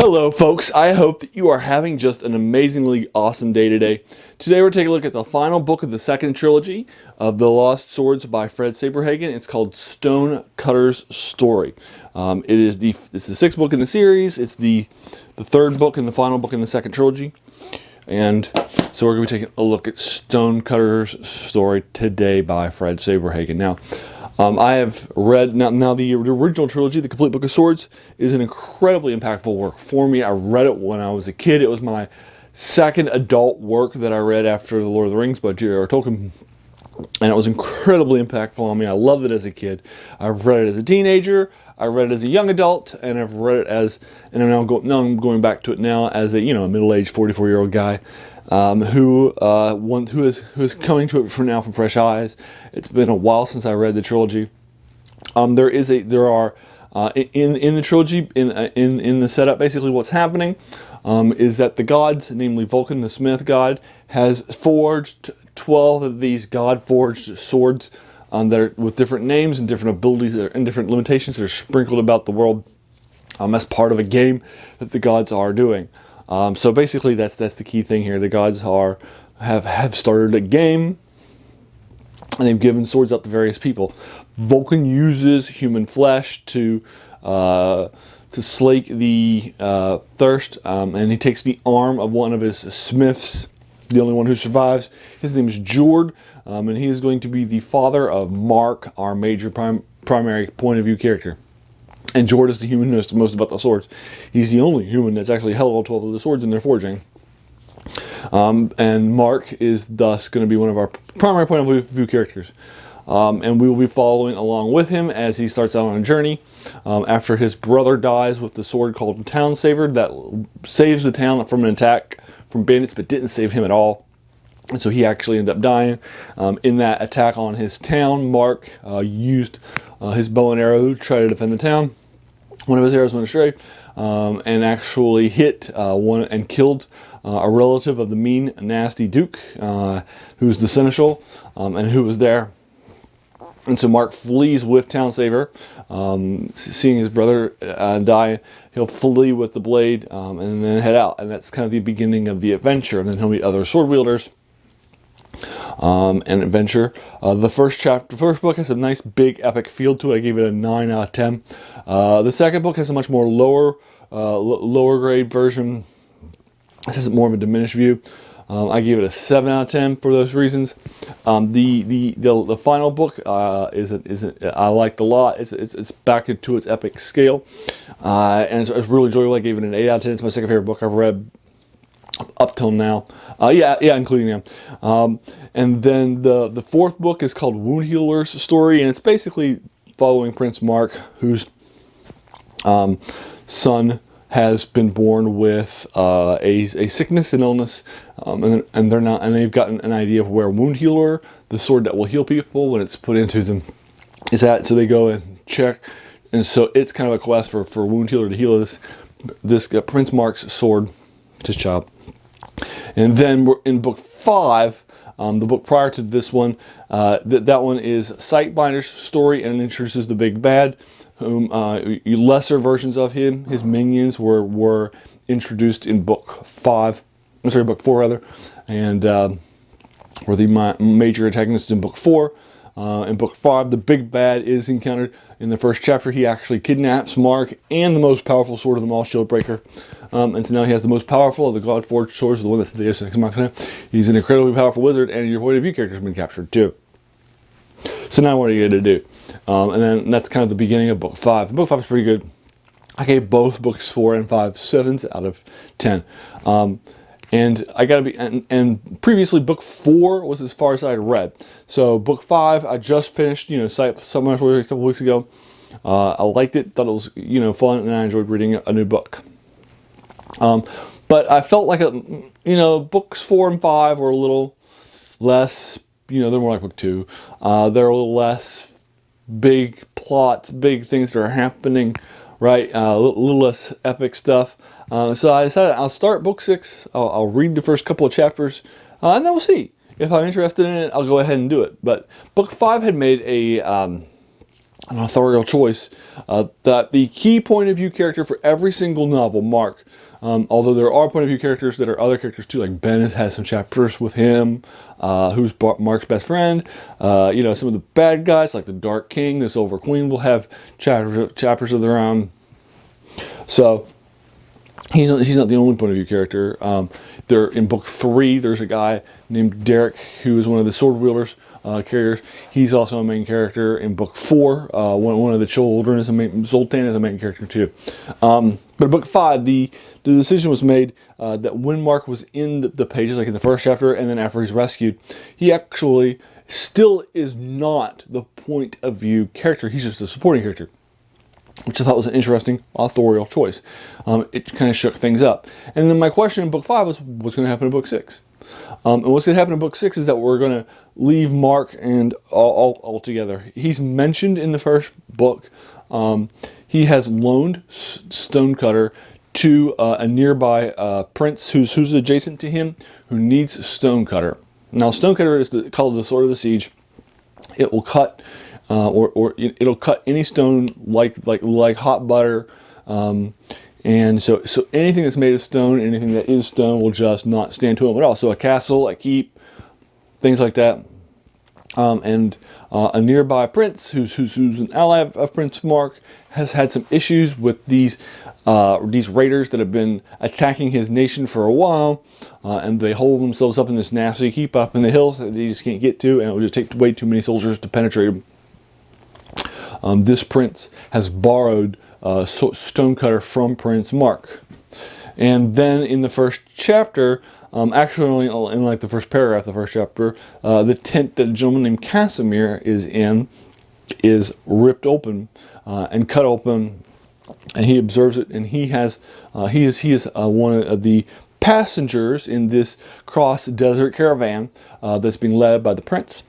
Hello folks, I hope that you are having just an amazingly awesome day today. Today we're taking a look at the final book of the second trilogy of The Lost Swords by Fred Saberhagen. It's called Stonecutter's Story. It's the sixth book in the series. It's the third book and the final book in the second trilogy. And so we're going to be taking a look at Stonecutter's Story today by Fred Saberhagen. Now, I have read, now the original trilogy, The Complete Book of Swords, is an incredibly impactful work for me. I read it when I was a kid. It was my second adult work that I read after The Lord of the Rings by J.R.R. Tolkien. And it was incredibly impactful on me. I loved it as a kid. I've read it as a teenager. I read it as a young adult, and I've read it as, and now I'm going back to it now as a middle-aged 44-year-old guy who is coming to it from fresh eyes. It's been a while since I read the trilogy. In the trilogy, in the setup, basically what's happening is that the gods, namely Vulcan, the Smith god, has forged 12 of these god-forged swords that are with different names and different abilities and different limitations that are sprinkled about the world as part of a game that the gods are doing. So basically, that's the key thing here. The gods have started a game, and they've given swords out to various people. Vulcan uses human flesh to slake the thirst, and he takes the arm of one of his smiths, the only one who survives. His name is Jord, and he is going to be the father of Mark, our major primary point of view character. And Jord is the human who knows the most about the swords. He's the only human that's actually held all 12 of the swords in their forging. And Mark is thus going to be one of our primary point of view characters. And we will be following along with him as he starts out on a journey. After his brother dies with the sword called Town Saver that saves the town from an attack from bandits, but didn't save him at all. And so he actually ended up dying. In that attack on his town, Mark used his bow and arrow to try to defend the town. One of his arrows went astray and actually hit one and killed a relative of the mean, nasty Duke, who's the Seneschal, and who was there. And so Mark flees with Town Saver, seeing his brother die. He'll flee with the blade and then head out. And that's kind of the beginning of the adventure. And then he'll meet other sword wielders and adventure. The first book has a nice big epic feel to it. I gave it a 9 out of 10. The second book has a much more lower grade version. This is more of a diminished view. I gave it a 7 out of 10 for those reasons. The final book I liked a lot. It's back into its epic scale, and it's really enjoyable. I gave it an 8 out of 10. It's my second favorite book I've read up till now. Including now. And then the fourth book is called Wound Healer's Story, and it's basically following Prince Mark, whose son has been born with a sickness and illness, and they've gotten an idea of where Wound Healer, the sword that will heal people when it's put into them, is at. So they go and check, and so it's kind of a quest for Wound Healer to heal this Prince Mark's sword, his child. And then we're in book 5. The book prior to this one, that one is Sightbinder's story, and introduces the big bad, whom lesser versions of him, his minions, were introduced in book 4 rather, and were the major antagonists in book 4. In book 5, the big bad is encountered in the first chapter. He actually kidnaps Mark and the most powerful sword of them all, Shieldbreaker. And so now he has the most powerful of the God-forged swords, the one that's the Deus Ex Machina. He's an incredibly powerful wizard, and your point of view character has been captured too. So now what are you going to do? And then that's kind of the beginning of book 5. Book 5 is pretty good. I gave both books 4 and 5 7s out of 10. And I gotta be, and previously book 4 was as far as I had read. So book 5, I just finished, somewhere a couple weeks ago. I liked it, thought it was, fun, and I enjoyed reading a new book. But I felt like, books 4 and 5 were a little less, they're more like book 2. They're a little less big plots, big things that are happening, right? A little less epic stuff. So I decided I'll start book 6. I'll read the first couple of chapters, and then we'll see. If I'm interested in it, I'll go ahead and do it. But book 5 had made a an authorial choice, that the key point of view character for every single novel, Mark, although there are point of view characters that are other characters too, like Ben has some chapters with him, who's Mark's best friend. Some of the bad guys, like the Dark King, the Silver Queen, will have chapters of their own. So he's not the only point of view character. There in book 3, there's a guy named Derek who is one of the sword wielders. Characters. He's also a main character in book 4. One of the children is Zoltan is a main character too. But in book 5, the decision was made that when Mark was in the pages, like in the first chapter, and then after he's rescued, he actually still is not the point of view character. He's just a supporting character, which I thought was an interesting authorial choice. It kind of shook things up. And then my question in book 5 was, what's going to happen in book 6? And what's going to happen in book 6 is that we're going to leave Mark and all together. He's mentioned in the first book. He has loaned Stonecutter to a nearby prince who's adjacent to him, who needs Stonecutter. Now, Stonecutter is called the Sword of the Siege. It will cut, it'll cut any stone like hot butter. And so anything that's made of stone, anything that is stone, will just not stand to him at all. So a castle, a keep, things like that. And a nearby prince, who's an ally of Prince Mark, has had some issues with these raiders that have been attacking his nation for a while, and they hold themselves up in this nasty keep up in the hills that he just can't get to, and it would just take way too many soldiers to penetrate him. This prince has borrowed Stonecutter from Prince Mark. And then in the first chapter, actually in like the first paragraph of the first chapter, the tent that a gentleman named Casimir is in is ripped open and cut open, and he observes it, and he is one of the passengers in this cross desert caravan that's being led by the prince.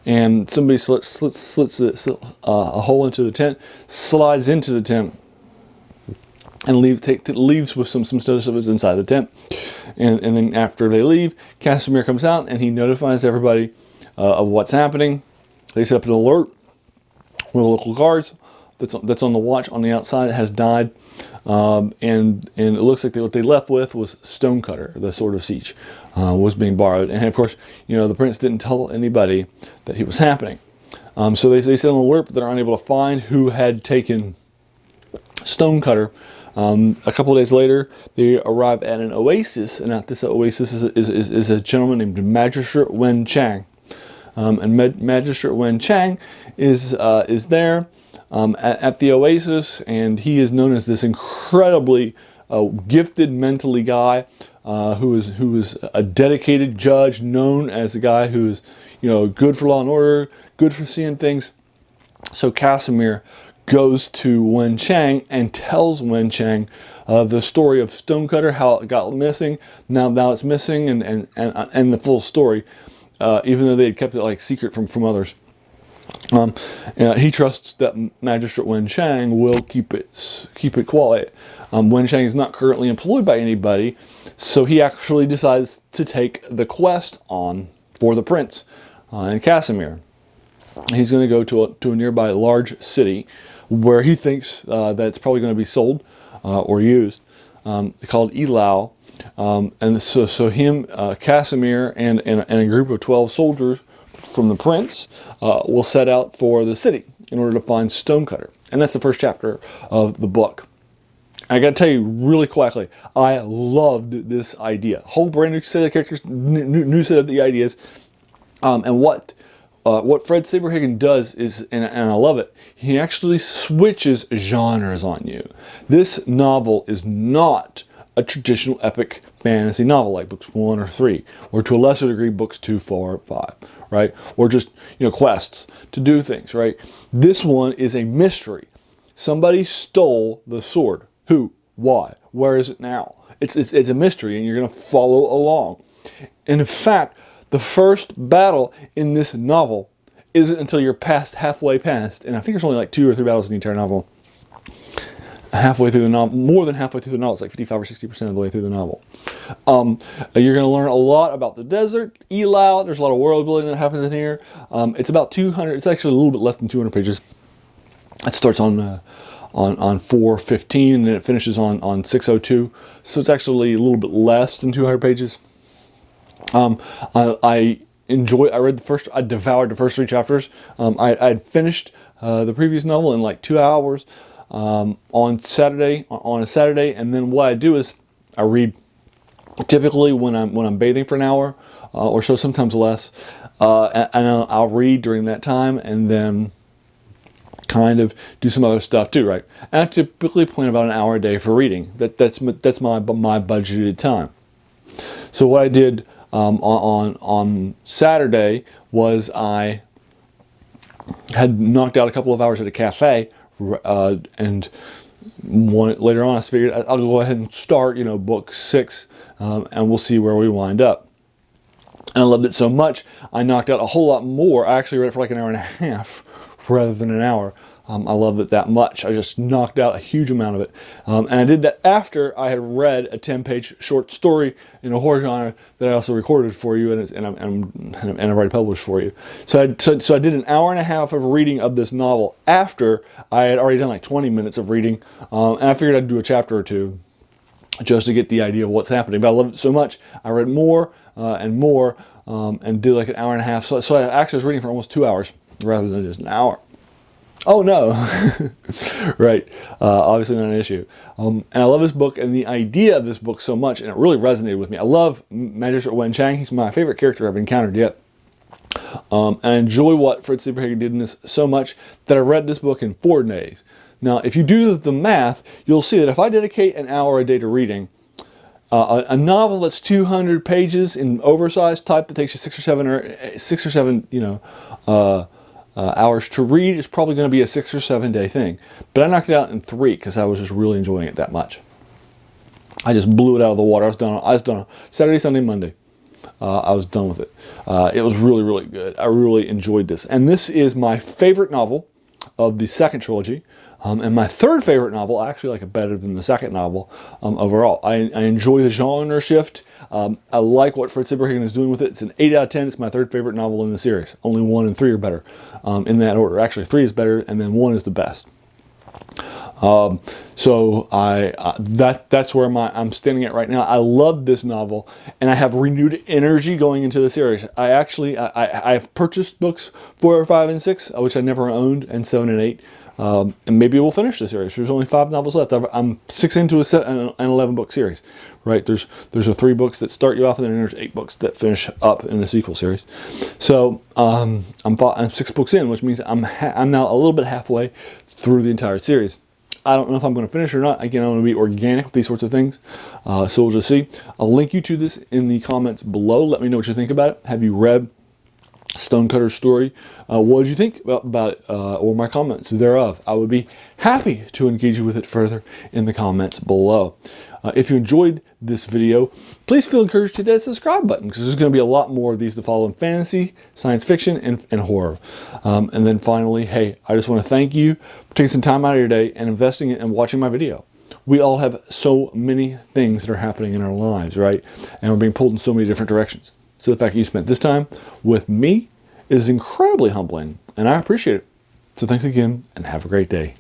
And somebody slits a hole into the tent, slides into the tent, and leaves with some stuff that's inside the tent. And then after they leave, Casimir comes out and he notifies everybody of what's happening. They set up an alert. One of the local guards that's on the watch on the outside has died, and it looks like what they left with was Stonecutter, the Sword of Siege, was being borrowed. And of course, the prince didn't tell anybody that it was happening. So they set an alert, but they're unable to find who had taken Stonecutter. A couple of days later, they arrive at an oasis, and at this oasis is a gentleman named Magistrate Wen Chang. And Magistrate Wen Chang is there at the oasis, and he is known as this incredibly gifted mentally guy who is a dedicated judge, known as a guy who is good for law and order, good for seeing things. So Casimir goes to Wen Chang and tells Wen Chang the story of Stonecutter, how it got missing. Now it's missing, and the full story, even though they had kept it secret from others. He trusts that Magistrate Wen Chang will keep it quiet. Wen Chang is not currently employed by anybody, so he actually decides to take the quest on for the prince and Casimir. He's going to go to a nearby large city where he thinks that it's probably going to be sold or used, called Elau. And so him, Casimir, and a group of 12 soldiers from the prince will set out for the city in order to find Stonecutter. And that's the first chapter of the book. I got to tell you really quickly, I loved this idea. Whole brand new set of characters, new set of the ideas, and what Fred Saberhagen does is, and I love it, he actually switches genres on you. This novel is not a traditional epic fantasy novel like books 1 or 3, or to a lesser degree books 2, 4, or 5, right? Or just quests to do things, right? This one is a mystery. Somebody stole the sword. Who? Why? Where is it now? It's a mystery, and you're going to follow along. And in fact, the first battle in this novel isn't until you're halfway past, and I think there's only 2 or 3 battles in the entire novel. Halfway through the novel, more than halfway through the novel, it's 55 or 60% of the way through the novel. You're going to learn a lot about the desert, Elau. There's a lot of world building that happens in here. It's about 200. It's actually a little bit less than 200 pages. It starts on 415 and then it finishes on 602. So it's actually a little bit less than 200 pages. I devoured the first 3 chapters. I had finished the previous novel in like 2 hours on a Saturday, and then what I do is I read typically when I'm bathing for an hour or so, sometimes less, and I'll read during that time, and then kind of do some other stuff too, right? And I typically plan about an hour a day for reading. That's my budgeted time. So what I did on Saturday was I had knocked out a couple of hours at a cafe, and later on I figured I'll go ahead and start, book 6, and we'll see where we wind up. And I loved it so much, I knocked out a whole lot more. I actually read it for like an hour and a half rather than an hour. I loved it that much. I just knocked out a huge amount of it. And I did that after I had read a 10-page short story in a horror genre that I also recorded for you and I've already published for you. So I did an hour and a half of reading of this novel after I had already done like 20 minutes of reading. And I figured I'd do a chapter or 2 just to get the idea of what's happening. But I loved it so much, I read more and more and did like an hour and a half. So I actually was reading for almost 2 hours rather than just an hour. Oh no, right, obviously not an issue. And I love this book and the idea of this book so much, and it really resonated with me. I love Magistrate Wen Chang. He's my favorite character I've encountered yet. And I enjoy what Fred Saberhagen did in this so much that I read this book in 4 days. Now, if you do the math, you'll see that if I dedicate an hour a day to reading, a novel that's 200 pages in oversized type that takes you 6 or 7 hours to read is probably going to be a 6 or 7 day thing. But I knocked it out in 3 because I was just really enjoying it that much. I just blew it out of the water. I was done on Saturday, Sunday, Monday. I was done with it. It was really, really good. I really enjoyed this. And this is my favorite novel of the second trilogy. And my third favorite novel. I actually like it better than the second novel overall. I enjoy the genre shift. I like what Fred Saberhagen is doing with it. It's an 8 out of 10. It's my third favorite novel in the series. Only 1 and 3 are better in that order. Actually, 3 is better, and then 1 is the best. So that's where I'm standing at right now. I love this novel, and I have renewed energy going into the series. I've purchased books 4, 5, and 6, which I never owned, and 7 and 8. And maybe we'll finish the series. There's only 5 novels left. I'm 6 into an 11-book series, right? There's 3 books that start you off, and then there's 8 books that finish up in the sequel series. So I'm 6 books in, which means I'm now a little bit halfway through the entire series. I don't know if I'm going to finish or not. Again, I want to be organic with these sorts of things. So we'll just see. I'll link you to this in the comments below. Let me know what you think about it. Have you read Stonecutter's story? What did you think about it, or my comments thereof? I would be happy to engage you with it further in the comments below. If you enjoyed this video, please feel encouraged to hit that subscribe button, because there's going to be a lot more of these to follow in fantasy, science fiction, and horror. And then finally, hey, I just want to thank you for taking some time out of your day and investing in and watching my video. We all have so many things that are happening in our lives, right? And we're being pulled in so many different directions. So the fact that you spent this time with me is incredibly humbling, and I appreciate it. So thanks again, and have a great day.